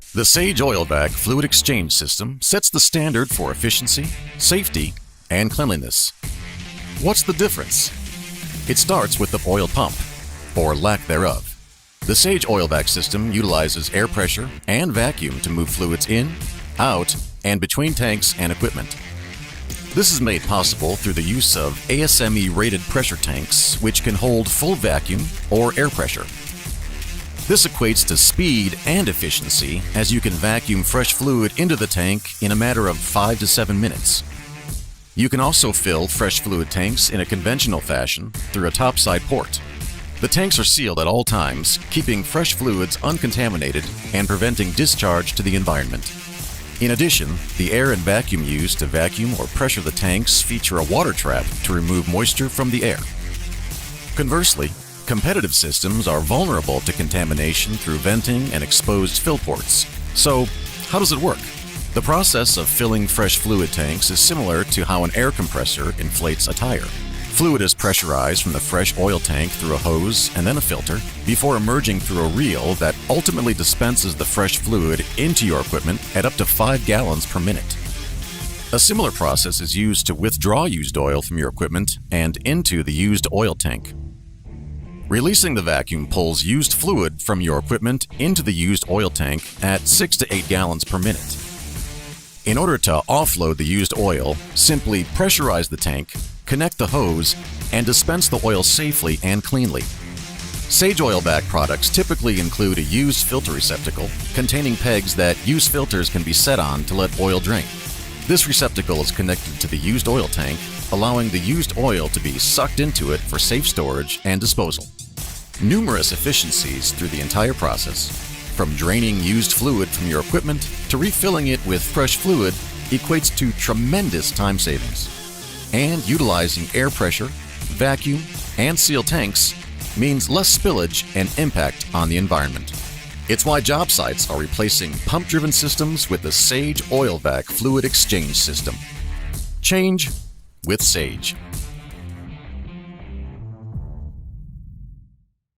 The Sage OilVac Fluid Exchange System sets the standard for efficiency, safety, and cleanliness. What's the difference? It starts with the oil pump, or lack thereof. The Sage OilVac system utilizes air pressure and vacuum to move fluids in, out, and between tanks and equipment. This is made possible through the use of ASME-rated pressure tanks, which can hold full vacuum or air pressure. This equates to speed and efficiency, as you can vacuum fresh fluid into the tank in a matter of 5 to 7 minutes. You can also fill fresh fluid tanks in a conventional fashion through a topside port. The tanks are sealed at all times, keeping fresh fluids uncontaminated and preventing discharge to the environment. In addition, the air and vacuum used to vacuum or pressure the tanks feature a water trap to remove moisture from the air. Conversely, competitive systems are vulnerable to contamination through venting and exposed fill ports. So, how does it work? The process of filling fresh fluid tanks is similar to how an air compressor inflates a tire. Fluid is pressurized from the fresh oil tank through a hose and then a filter before emerging through a reel that ultimately dispenses the fresh fluid into your equipment at up to 5 gallons per minute. A similar process is used to withdraw used oil from your equipment and into the used oil tank. Releasing the vacuum pulls used fluid from your equipment into the used oil tank at 6 to 8 gallons per minute. In order to offload the used oil, simply pressurize the tank, connect the hose, and dispense the oil safely and cleanly. Sage OilVac products typically include a used filter receptacle containing pegs that used filters can be set on to let oil drain. This receptacle is connected to the used oil tank, allowing the used oil to be sucked into it for safe storage and disposal. Numerous efficiencies through the entire process, from draining used fluid from your equipment to refilling it with fresh fluid, equates to tremendous time savings. And utilizing air pressure, vacuum, and sealed tanks means less spillage and impact on the environment. It's why job sites are replacing pump-driven systems with the Sage OilVac Fluid Exchange System. Change with Sage.